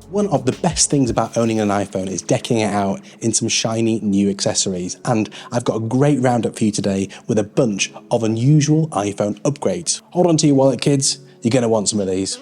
One of the best things about owning an iPhone is decking it out in some shiny new accessories, and I've got a great roundup for you today with a bunch of unusual iPhone upgrades. Hold on to your wallet, kids, you're going to want some of these.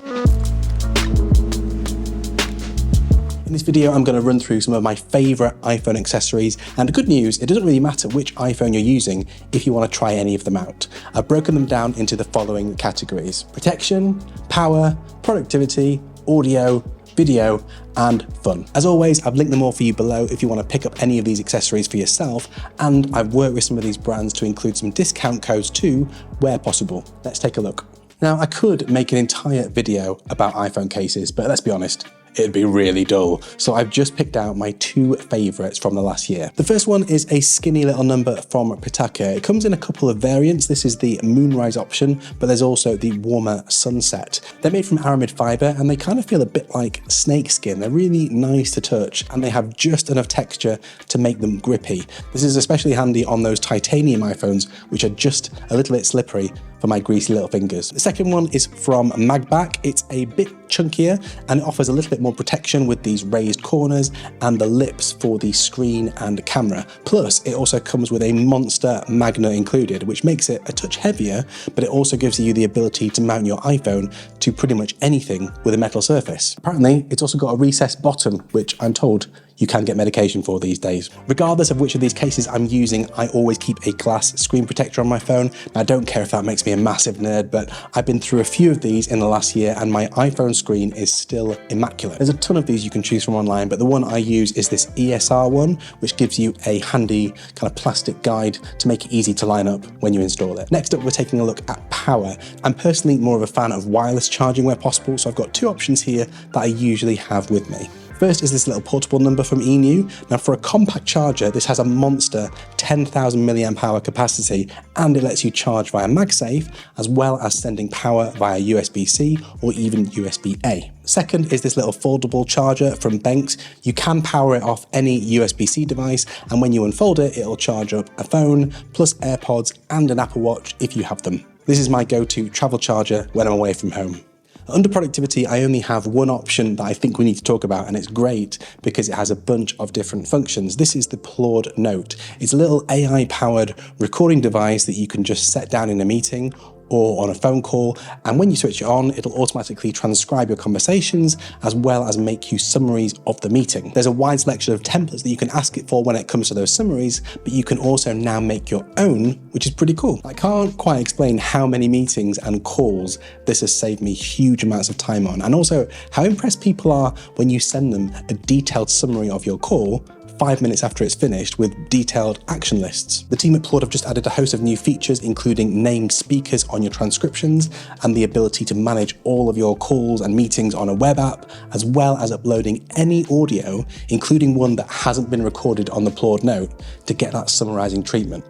In this video, I'm going to run through some of my favourite iPhone accessories, and the good news, it doesn't really matter which iPhone you're using if you want to try any of them out. I've broken them down into the following categories: protection, power, productivity, audio, video, and fun. As always, I've linked them all for you below if you want to pick up any of these accessories for yourself, and I've worked with some of these brands to include some discount codes too, where possible. Let's take a look. Now, I could make an entire video about iPhone cases, but let's be honest, it'd be really dull. So I've just picked out my two favorites from the last year. The first one is a skinny little number from Pitaka. It comes in a couple of variants. This is the Moonrise option, but there's also the warmer Sunset. They're made from aramid fiber and they kind of feel a bit like snake skin. They're really nice to touch and they have just enough texture to make them grippy. This is especially handy on those titanium iPhones, which are just a little bit slippery for my greasy little fingers. The second one is from Magback. It's a bit chunkier and it offers a little bit more protection with these raised corners and the lips for the screen and camera. Plus, it also comes with a monster magnet included, which makes it a touch heavier, but it also gives you the ability to mount your iPhone to pretty much anything with a metal surface. Apparently, it's also got a recessed bottom, which I'm told you can get medication for these days. Regardless of which of these cases I'm using, I always keep a glass screen protector on my phone. Now, I don't care if that makes me a massive nerd, but I've been through a few of these in the last year and my iPhone screen is still immaculate. There's a ton of these you can choose from online, but the one I use is this ESR one, which gives you a handy kind of plastic guide to make it easy to line up when you install it. Next up, we're taking a look at power. I'm personally more of a fan of wireless charging where possible, so I've got two options here that I usually have with me. First is this little portable number from eNew. Now, for a compact charger, this has a monster 10,000 milliamp hour capacity and it lets you charge via MagSafe as well as sending power via USB-C or even USB-A. Second is this little foldable charger from Banks. You can power it off any USB-C device and when you unfold it, it'll charge up a phone plus AirPods and an Apple Watch if you have them. This is my go-to travel charger when I'm away from home. Under productivity, I only have one option that I think we need to talk about, and it's great because it has a bunch of different functions. This is the Claude Note. It's a little AI-powered recording device that you can just set down in a meeting or on a phone call, and when you switch it on, it'll automatically transcribe your conversations as well as make you summaries of the meeting. There's a wide selection of templates that you can ask it for when it comes to those summaries, but you can also now make your own, which is pretty cool. I can't quite explain how many meetings and calls this has saved me huge amounts of time on, and also how impressed people are when you send them a detailed summary of your call 5 minutes after it's finished with detailed action lists. The team at Claude have just added a host of new features, including named speakers on your transcriptions and the ability to manage all of your calls and meetings on a web app, as well as uploading any audio, including one that hasn't been recorded on the Claude Note, to get that summarizing treatment.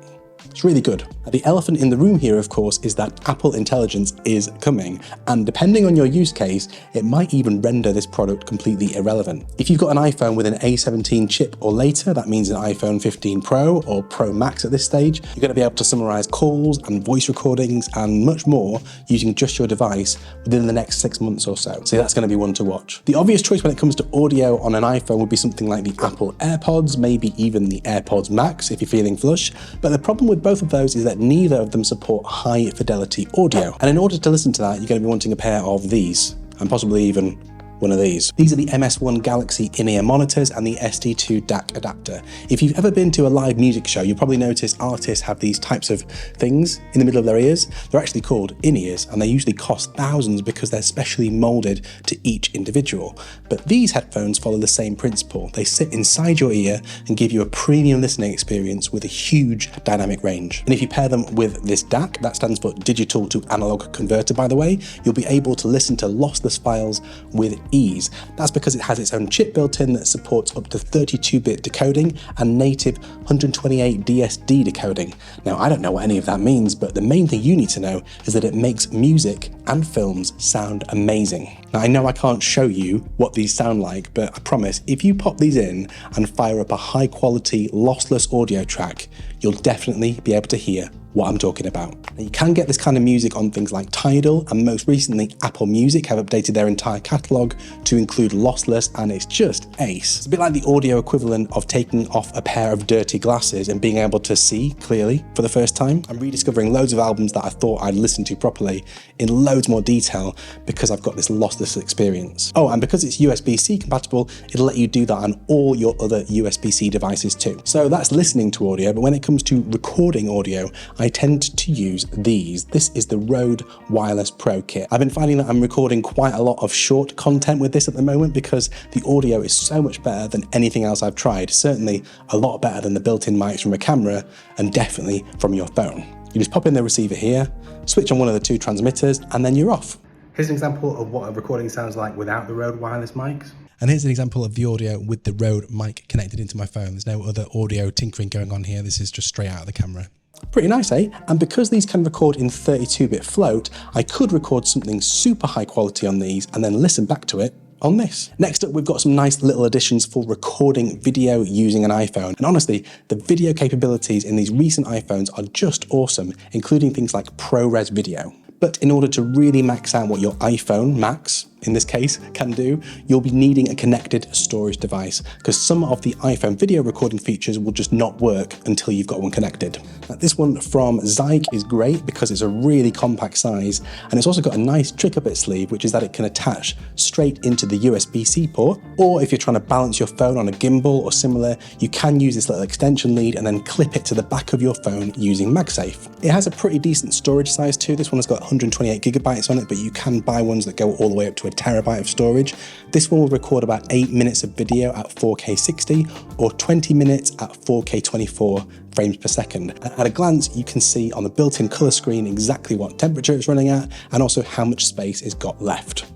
It's really good. The elephant in the room here, of course, is that Apple Intelligence is coming, and depending on your use case, it might even render this product completely irrelevant. If you've got an iPhone with an A17 chip or later, that means an iPhone 15 Pro or Pro Max at this stage, you're going to be able to summarize calls and voice recordings and much more using just your device within the next 6 months or so. So that's going to be one to watch. The obvious choice when it comes to audio on an iPhone would be something like the Apple AirPods, maybe even the AirPods Max if you're feeling flush, but the problem with both of those is that neither of them support high fidelity audio. And in order to listen to that, you're going to be wanting a pair of these, and possibly even one of these. These are the MS1 Galaxy in-ear monitors and the SD2 DAC adapter. If you've ever been to a live music show, you'll probably notice artists have these types of things in the middle of their ears. They're actually called in-ears, and they usually cost thousands because they're specially molded to each individual. But these headphones follow the same principle. They sit inside your ear and give you a premium listening experience with a huge dynamic range. And if you pair them with this DAC, that stands for digital to analog converter, by the way, you'll be able to listen to lossless files with ease. That's because it has its own chip built in that supports up to 32-bit decoding and native 128 DSD decoding. Now, I don't know what any of that means, but the main thing you need to know is that it makes music and films sound amazing. Now, I know I can't show you what these sound like, but I promise if you pop these in and fire up a high quality lossless audio track, you'll definitely be able to hear what I'm talking about. Now, you can get this kind of music on things like Tidal, and most recently Apple Music have updated their entire catalogue to include lossless, and it's just ace. It's a bit like the audio equivalent of taking off a pair of dirty glasses and being able to see clearly for the first time. I'm rediscovering loads of albums that I thought I'd listened to properly in loads more detail because I've got this lossless experience. Oh, and because it's USB-C compatible, it'll let you do that on all your other USB-C devices too. So that's listening to audio, but when it comes to recording audio, I tend to use these. This is the Rode Wireless Pro Kit. I've been finding that I'm recording quite a lot of short content with this at the moment because the audio is so much better than anything else I've tried. Certainly a lot better than the built-in mics from a camera, and definitely from your phone. You just pop in the receiver here, switch on one of the two transmitters, and then you're off. Here's an example of what a recording sounds like without the Rode wireless mics. And here's an example of the audio with the Rode mic connected into my phone. There's no other audio tinkering going on here. This is just straight out of the camera. Pretty nice, eh? And because these can record in 32-bit float, I could record something super high quality on these and then listen back to it on this. Next up, we've got some nice little additions for recording video using an iPhone. And honestly, the video capabilities in these recent iPhones are just awesome, including things like ProRes video. But in order to really max out what your iPhone Max, in this case, can do, you'll be needing a connected storage device, because some of the iPhone video recording features will just not work until you've got one connected. Now, this one from Zyke is great because it's a really compact size, and it's also got a nice trick up its sleeve, which is that it can attach straight into the USB-C port, or if you're trying to balance your phone on a gimbal or similar, you can use this little extension lead and then clip it to the back of your phone using MagSafe. It has a pretty decent storage size too. This one has got 128 gigabytes on it, but you can buy ones that go all the way up to a terabyte of storage. This one will record about 8 minutes of video at 4K 60 or 20 minutes at 4K 24 frames per second. At a glance, you can see on the built-in color screen exactly what temperature it's running at and also how much space it's got left.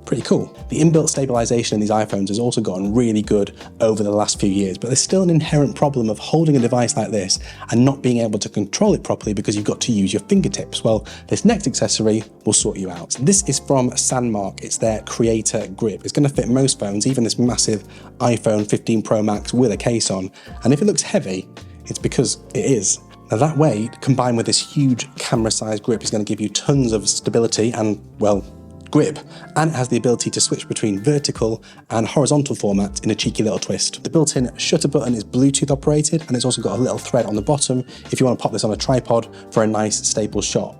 Pretty cool. The inbuilt stabilization in these iPhones has also gotten really good over the last few years, but there's still an inherent problem of holding a device like this and not being able to control it properly because you've got to use your fingertips. Well, this next accessory will sort you out. So this is from Sandmark. It's their Creator Grip. It's going to fit most phones, even this massive iPhone 15 Pro Max with a case on. And if it looks heavy, it's because it is. Now that weight, combined with this huge camera-sized grip, is going to give you tons of stability and, well, grip, and it has the ability to switch between vertical and horizontal formats in a cheeky little twist. The built-in shutter button is Bluetooth operated, and it's also got a little thread on the bottom if you want to pop this on a tripod for a nice stable shot.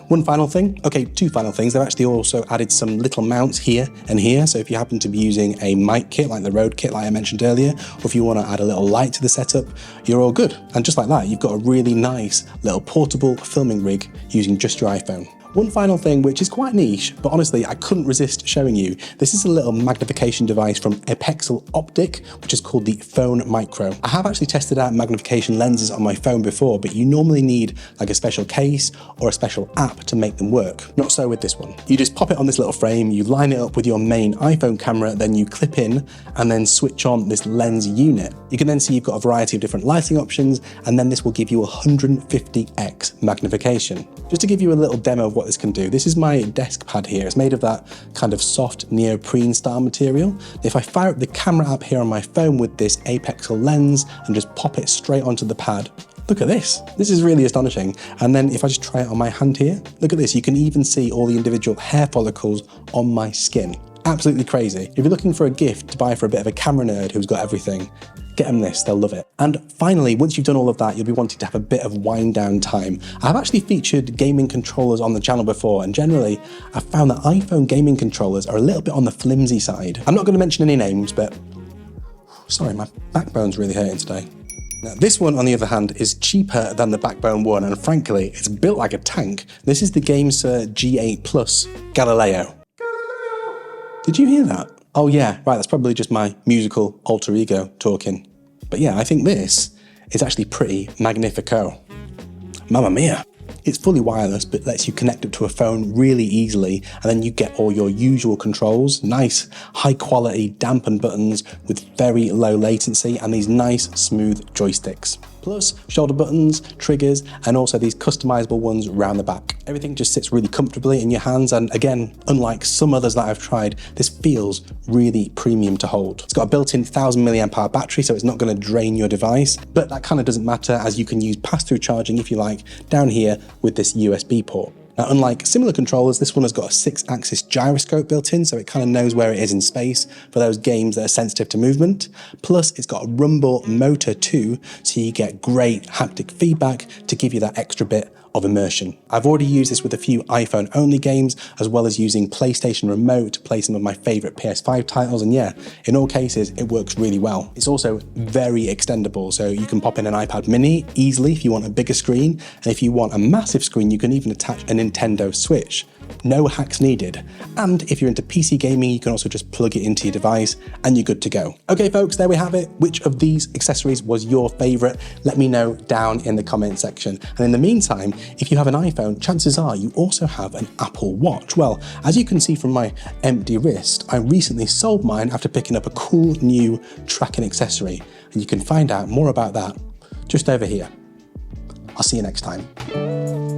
One final thing, okay, two final things. They've actually also added some little mounts here and here, so if you happen to be using a mic kit like the Rode kit like I mentioned earlier, or if you want to add a little light to the setup, you're all good. And just like that, you've got a really nice little portable filming rig using just your iPhone. One final thing, which is quite niche, but honestly, I couldn't resist showing you. This is a little magnification device from Epexel Optic, which is called the Phone Micro. I have actually tested out magnification lenses on my phone before, but you normally need like a special case or a special app to make them work. Not so with this one. You just pop it on this little frame, you line it up with your main iPhone camera, then you clip in and then switch on this lens unit. You can then see you've got a variety of different lighting options, and then this will give you 150x magnification. Just to give you a little demo of what this can do, this is my desk pad here. It's made of that kind of soft neoprene style material. If I fire up the camera app here on my phone with this Apexel lens and just pop it straight onto the pad, look at this. This is really astonishing. And then if I just try it on my hand here, look at this. You can even see all the individual hair follicles on my skin. Absolutely crazy. If you're looking for a gift to buy for a bit of a camera nerd who's got everything, get them this, they'll love it. And finally, once you've done all of that, you'll be wanting to have a bit of wind down time. I've actually featured gaming controllers on the channel before, and generally, I've found that iPhone gaming controllers are a little bit on the flimsy side. I'm not going to mention any names, but sorry, my backbone's really hurting today. Now, this one, on the other hand, is cheaper than the Backbone one, and frankly, it's built like a tank. This is the GameSir G8 Plus Galileo. Did you hear that? Oh yeah, right, that's probably just my musical alter ego talking. But yeah, I think this is actually pretty magnifico. Mamma mia. It's fully wireless, but lets you connect up to a phone really easily, and then you get all your usual controls, nice high quality dampened buttons with very low latency and these nice smooth joysticks. plus shoulder buttons, triggers, and also these customizable ones around the back. Everything just sits really comfortably in your hands, and again, unlike some others that I've tried, this feels really premium to hold. It's got a built-in 1000 mAh battery, so it's not going to drain your device, but that kind of doesn't matter, as you can use pass-through charging, if you like, down here with this USB port. Now, unlike similar controllers, this one has got a 6-axis gyroscope built in, so it kind of knows where it is in space for those games that are sensitive to movement. Plus, it's got a rumble motor too, so you get great haptic feedback to give you that extra bit of immersion. I've already used this with a few iPhone only games, as well as using PlayStation Remote to play some of my favorite PS5 titles, and yeah, in all cases, it works really well. It's also very extendable, so you can pop in an iPad mini easily if you want a bigger screen, and if you want a massive screen, you can even attach a Nintendo Switch. No hacks needed. And if you're into PC gaming, you can also just plug it into your device and you're good to go. Okay folks, there we have it. Which of these accessories was your favorite? Let me know down in the comment section. And in the meantime, if you have an iPhone, chances are you also have an Apple Watch. Well, as you can see from my empty wrist, I recently sold mine after picking up a cool new tracking accessory. And you can find out more about that just over here. I'll see you next time.